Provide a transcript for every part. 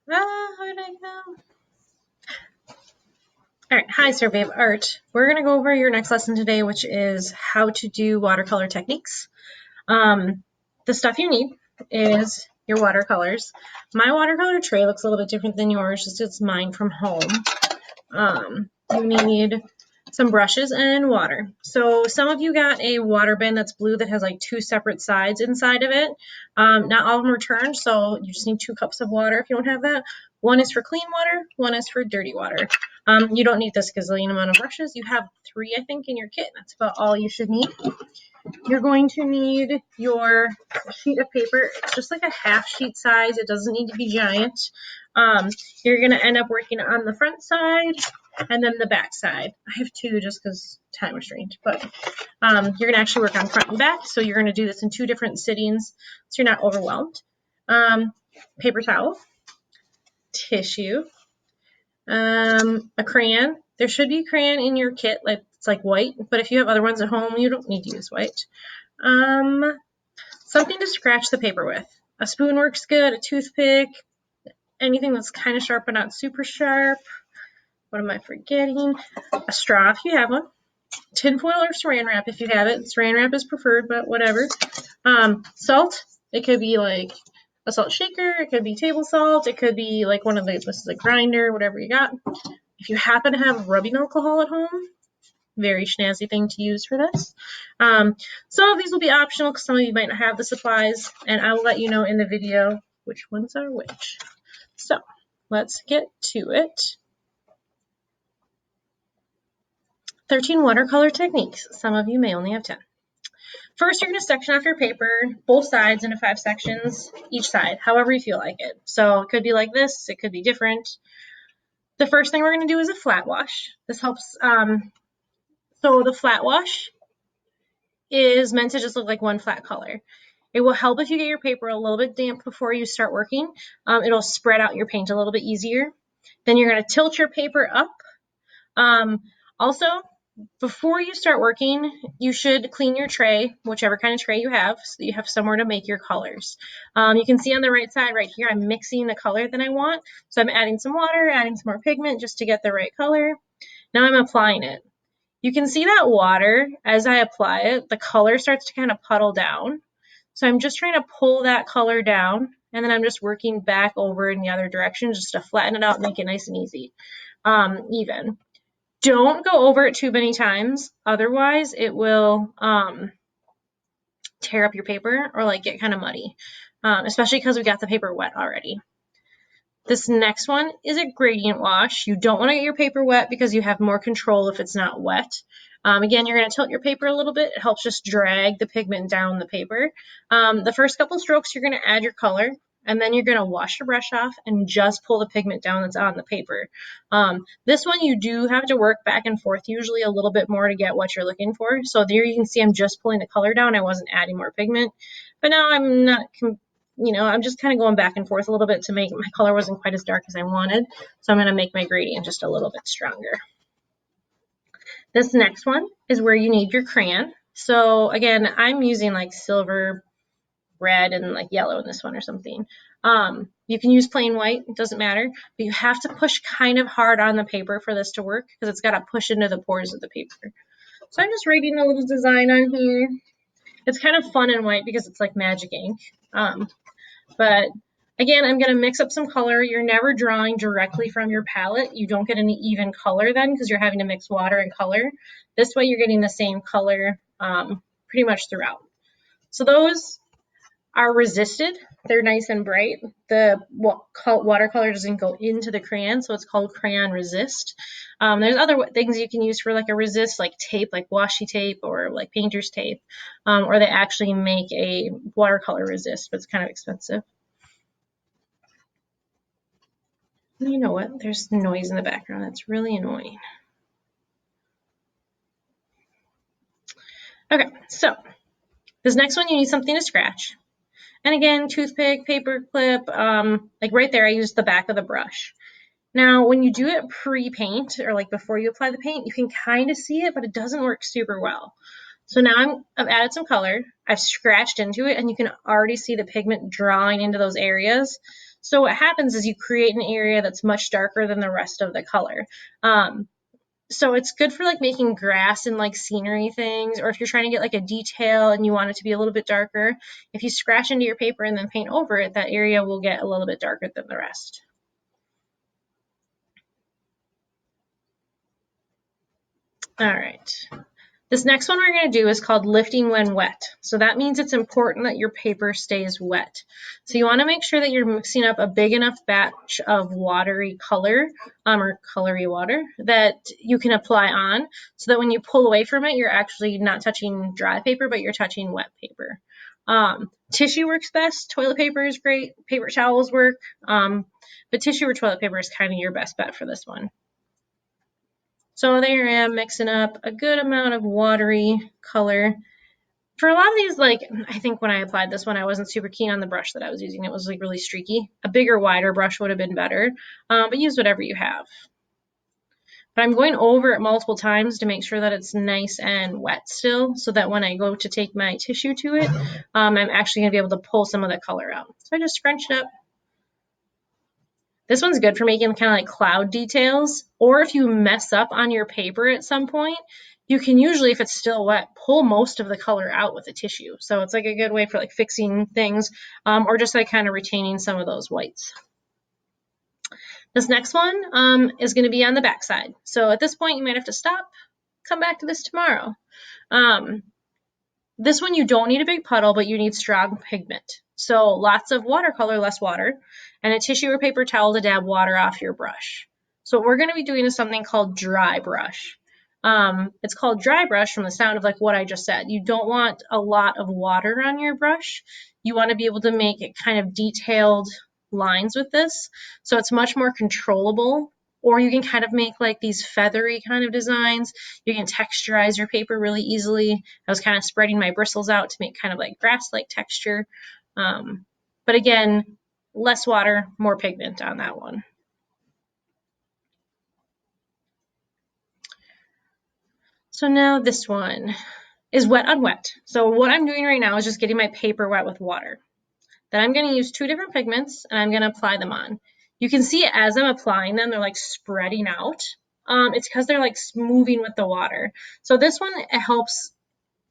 Where did I go? All right, hi, Survey of Art. We're going to go over your next lesson today, which is how to do watercolor techniques. The stuff you need is your watercolors. My watercolor tray looks a little bit different than yours, just it's mine from home. You need some brushes and water. So some of you got a water bin that's blue that has like two separate sides inside of it. Not all of them are turned, so you just need 2 cups of water if you don't have that. One is for clean water, one is for dirty water. You don't need this gazillion amount of brushes. You have 3, I think, in your kit. That's about all you should need. You're going to need your sheet of paper. It's just like a half sheet size. It doesn't need to be giant. You're going to end up working on the front side and then the back side. I have 2 just because time restraint, but you're going to actually work on front and back. So you're going to do this in 2 different sittings so you're not overwhelmed. Paper towel, tissue, a crayon. There should be a crayon in your kit, like it's like white, but if you have other ones at home, you don't need to use white. Something to scratch the paper with. A spoon works good, a toothpick, anything that's kind of sharp but not super sharp. What am I forgetting? A straw if you have one. Tinfoil or saran wrap if you have it. Saran wrap is preferred, but whatever. Salt. It could be like a salt shaker. It could be table salt. It could be like one of these. This is a grinder, whatever you got. If you happen to have rubbing alcohol at home, very snazzy thing to use for this. Some of these will be optional because some of you might not have the supplies, and I will let you know in the video which ones are which. So let's get to it. 13 watercolor techniques. Some of you may only have 10. First, you're going to section off your paper, both sides into 5 sections, each side, however you feel like it. So it could be like this, it could be different. The first thing we're going to do is a flat wash. This helps. So the flat wash is meant to just look like one flat color. It will help if you get your paper a little bit damp before you start working. It'll spread out your paint a little bit easier. Then you're going to tilt your paper up. Also, before you start working, you should clean your tray, whichever kind of tray you have, so that you have somewhere to make your colors. You can see on the right side right here, I'm mixing the color that I want. So I'm adding some water, adding some more pigment just to get the right color. Now I'm applying it. You can see that water, as I apply it, the color starts to kind of puddle down. So I'm just trying to pull that color down, and then I'm just working back over in the other direction just to flatten it out and make it nice and easy, even. Don't go over it too many times, otherwise it will tear up your paper or like get kind of muddy, especially because we got the paper wet already. This next one is a gradient wash. You don't want to get your paper wet because you have more control if it's not wet. Again, you're going to tilt your paper a little bit. It helps just drag the pigment down the paper. The first couple strokes, you're going to add your color, and then you're going to wash your brush off and just pull the pigment down that's on the paper. This one, you do have to work back and forth, usually a little bit more to get what you're looking for. So there you can see I'm just pulling the color down. I wasn't adding more pigment, but now I'm not, I'm just kind of going back and forth a little bit to make my color wasn't quite as dark as I wanted. So I'm going to make my gradient just a little bit stronger. This next one is where you need your crayon. So again, I'm using like silver, red, and like yellow in this one or something. You can use plain white, it doesn't matter, but you have to push kind of hard on the paper for this to work because it's got to push into the pores of the paper. So I'm just writing a little design on here. It's kind of fun in white because it's like magic ink. But again, I'm going to mix up some color. You're never drawing directly from your palette. You don't get any even color then because you're having to mix water and color. This way you're getting the same color pretty much throughout. So those are resisted. They're nice and bright. The watercolor doesn't go into the crayon, so it's called crayon resist. There's other things you can use for like a resist, like tape, like washi tape or like painter's tape, or they actually make a watercolor resist, but it's kind of expensive. You know what? There's noise in the background. That's really annoying. Okay, so this next one, you need something to scratch. And again, toothpick, paper clip, like right there, I used the back of the brush. Now, when you do it pre-paint or like before you apply the paint, you can kind of see it, but it doesn't work super well. So now I've added some color, I've scratched into it, and you can already see the pigment drawing into those areas. So what happens is you create an area that's much darker than the rest of the color. So it's good for like making grass and like scenery things, or if you're trying to get like a detail and you want it to be a little bit darker, if you scratch into your paper and then paint over it, that area will get a little bit darker than the rest. All right. This next one we're going to do is called lifting when wet. So that means it's important that your paper stays wet. So you want to make sure that you're mixing up a big enough batch of watery color or colory water that you can apply on, so that when you pull away from it, you're actually not touching dry paper, but you're touching wet paper. Tissue works best. Toilet paper is great. Paper towels work. But tissue or toilet paper is kind of your best bet for this one. So there I am mixing up a good amount of watery color. For a lot of these, like, I think when I applied this one, I wasn't super keen on the brush that I was using. It was like really streaky. A bigger, wider brush would have been better, but use whatever you have. But I'm going over it multiple times to make sure that it's nice and wet still, so that when I go to take my tissue to it, I'm actually going to be able to pull some of the color out. So I just scrunched up. This one's good for making kind of like cloud details, or if you mess up on your paper at some point, you can usually, if it's still wet, pull most of the color out with a tissue. So it's like a good way for like fixing things, or just like kind of retaining some of those whites. This next one is going to be on the back side. So at this point, you might have to stop, come back to this tomorrow. This one, you don't need a big puddle, but you need strong pigment. So lots of watercolor, less water, and a tissue or paper towel to dab water off your brush. So what we're going to be doing is something called dry brush. It's called dry brush from the sound of like what I just said. You don't want a lot of water on your brush. You want to be able to make it kind of detailed lines with this. So it's much more controllable, or you can kind of make like these feathery kind of designs. You can texturize your paper really easily. I was kind of spreading my bristles out to make kind of like grass-like texture. But again, less water, more pigment on that one. So now this one is wet on wet. So what I'm doing right now is just getting my paper wet with water. Then I'm going to use two different pigments and I'm going to apply them on. You can see as I'm applying them, they're like spreading out. It's because they're like moving with the water. So this one, it helps.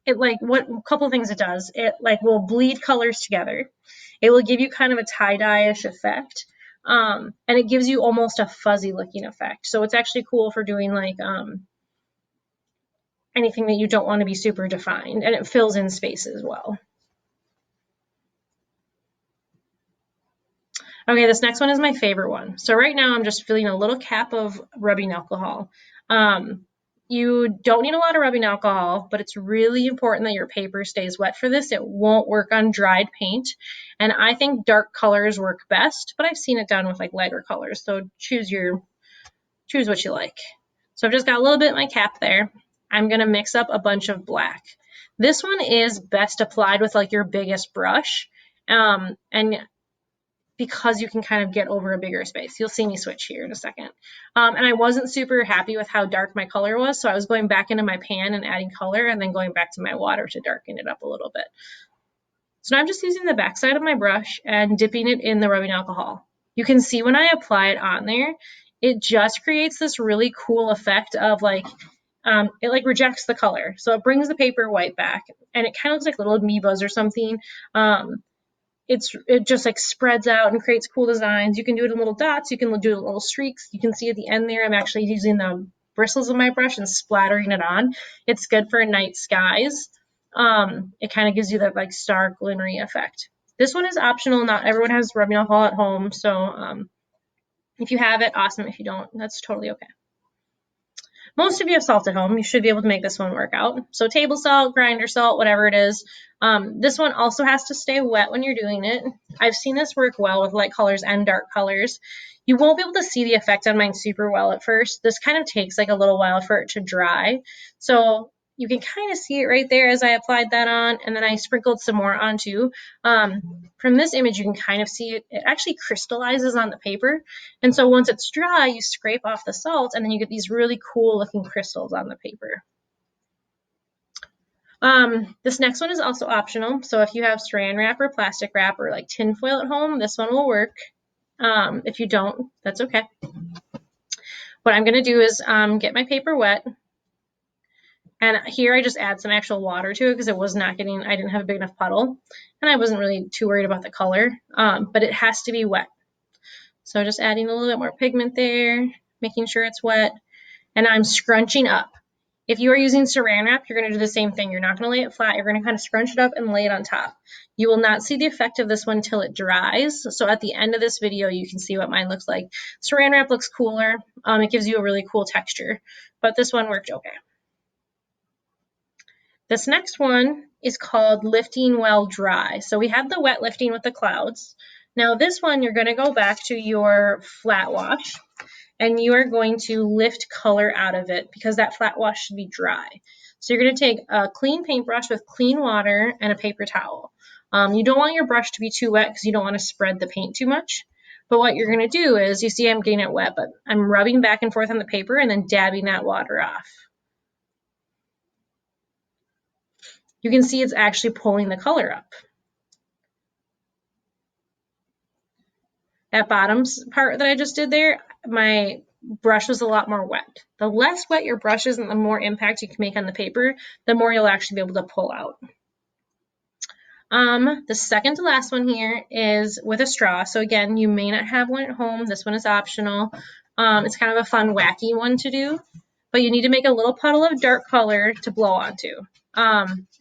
It like what a couple of things it does. It like will bleed colors together. It will give you kind of a tie-dye-ish effect. And it gives you almost a fuzzy looking effect. So it's actually cool for doing like anything that you don't want to be super defined, and it fills in space as well. Okay, this next one is my favorite one. So right now I'm just filling a little cap of rubbing alcohol. You don't need a lot of rubbing alcohol, but it's really important that your paper stays wet for this. It won't work on dried paint. And I think dark colors work best, but I've seen it done with like lighter colors. So choose what you like. So I've just got a little bit in my cap there. I'm going to mix up a bunch of black. This one is best applied with like your biggest brush. And because you can kind of get over a bigger space. You'll see me switch here in a second. And I wasn't super happy with how dark my color was, so I was going back into my pan and adding color and then going back to my water to darken it up a little bit. So now I'm just using the backside of my brush and dipping it in the rubbing alcohol. You can see when I apply it on there, it just creates this really cool effect of like, it like rejects the color. So it brings the paper white back, and it kind of looks like little amoebas or something. It just like spreads out and creates cool designs. You can do it in little dots. You can do it in little streaks. You can see at the end there, I'm actually using the bristles of my brush and splattering it on. It's good for night skies. It kind of gives you that like star glimmery effect. This one is optional. Not everyone has rubbing alcohol at home. So if you have it, awesome. If you don't, that's totally okay. Most of you have salt at home. You should be able to make this one work out. So table salt, grinder salt, whatever it is. This one also has to stay wet when you're doing it. I've seen this work well with light colors and dark colors. You won't be able to see the effect on mine super well at first. This kind of takes like a little while for it to dry. So you can kind of see it right there as I applied that on, and then I sprinkled some more on too. From this image, you can kind of see it. It actually crystallizes on the paper. And so once it's dry, you scrape off the salt, and then you get these really cool looking crystals on the paper. This next one is also optional. So if you have saran wrap or plastic wrap or like tin foil at home, this one will work. If you don't, that's okay. What I'm going to do is get my paper wet. And here I just add some actual water to it because it was not getting, I didn't have a big enough puddle. And I wasn't really too worried about the color, but it has to be wet. So just adding a little bit more pigment there, making sure it's wet. And I'm scrunching up. If you are using saran wrap, you're going to do the same thing. You're not going to lay it flat. You're going to kind of scrunch it up and lay it on top. You will not see the effect of this one until it dries. So at the end of this video, you can see what mine looks like. Saran wrap looks cooler. It gives you a really cool texture, but this one worked okay. This next one is called Lifting While Dry. So we had the wet lifting with the clouds. Now this one, you're going to go back to your flat wash and you are going to lift color out of it because that flat wash should be dry. So you're going to take a clean paintbrush with clean water and a paper towel. You don't want your brush to be too wet because you don't want to spread the paint too much. But what you're going to do is, you see I'm getting it wet, but I'm rubbing back and forth on the paper and then dabbing that water off. You can see it's actually pulling the color up. That bottom part that I just did there, my brush was a lot more wet. The less wet your brush is and the more impact you can make on the paper, the more you'll actually be able to pull out. The second to last one here is with a straw. So again, you may not have one at home. This one is optional. It's kind of a fun, wacky one to do, but you need to make a little puddle of dark color to blow onto.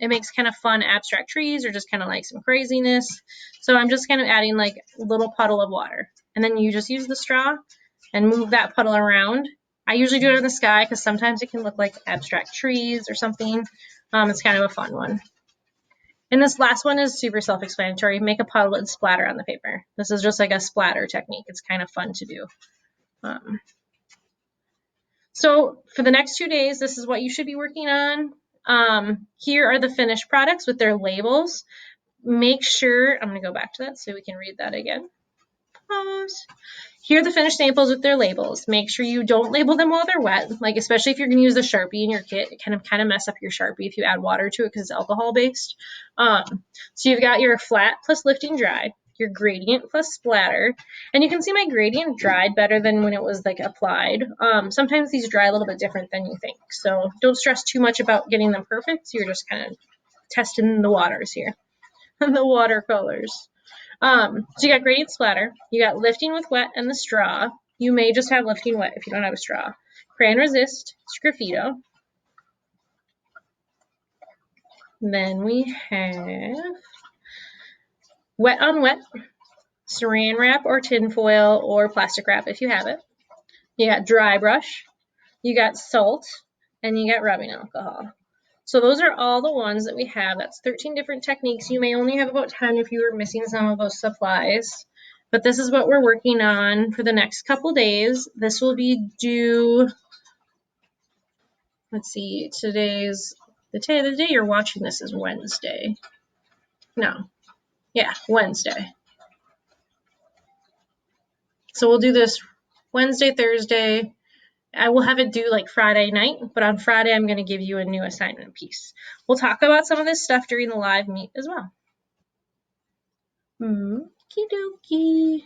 It makes kind of fun abstract trees or just kind of like some craziness. So I'm just kind of adding like a little puddle of water. And then you just use the straw and move that puddle around. I usually do it in the sky because sometimes it can look like abstract trees or something. It's kind of a fun one. And this last one is super self-explanatory. Make a puddle and splatter on the paper. This is just like a splatter technique. It's kind of fun to do. So for the next 2 days, this is what you should be working on. Here are the finished products with their labels. Make sure, I'm going to go back to that so we can read that again. Pause. Here are the finished samples with their labels. Make sure you don't label them while they're wet, like especially if you're going to use a Sharpie in your kit. It can kind of mess up your Sharpie if you add water to it because it's alcohol based. So you've got your flat plus lifting dry, your gradient plus splatter, and you can see my gradient dried better than when it was like applied. Sometimes these dry a little bit different than you think, so don't stress too much about getting them perfect. You're just kind of testing the waters here. The watercolors. So you got gradient splatter, you got lifting with wet and the straw. You may just have lifting wet if you don't have a straw. Crayon resist, Sgraffito. Then we have wet on wet, saran wrap or tin foil or plastic wrap if you have it. You got dry brush, you got salt, and you got rubbing alcohol. So those are all the ones that we have. That's 13 different techniques. You may only have about 10 if you were missing some of those supplies. But this is what we're working on for the next couple days. This will be due, let's see, today's, the day you're watching this is Wednesday. No, yeah, Wednesday. So we'll do this Wednesday, Thursday. I will have it due like Friday night, but on Friday I'm going to give you a new assignment piece. We'll talk about some of this stuff during the live meet as well. Okie dokie.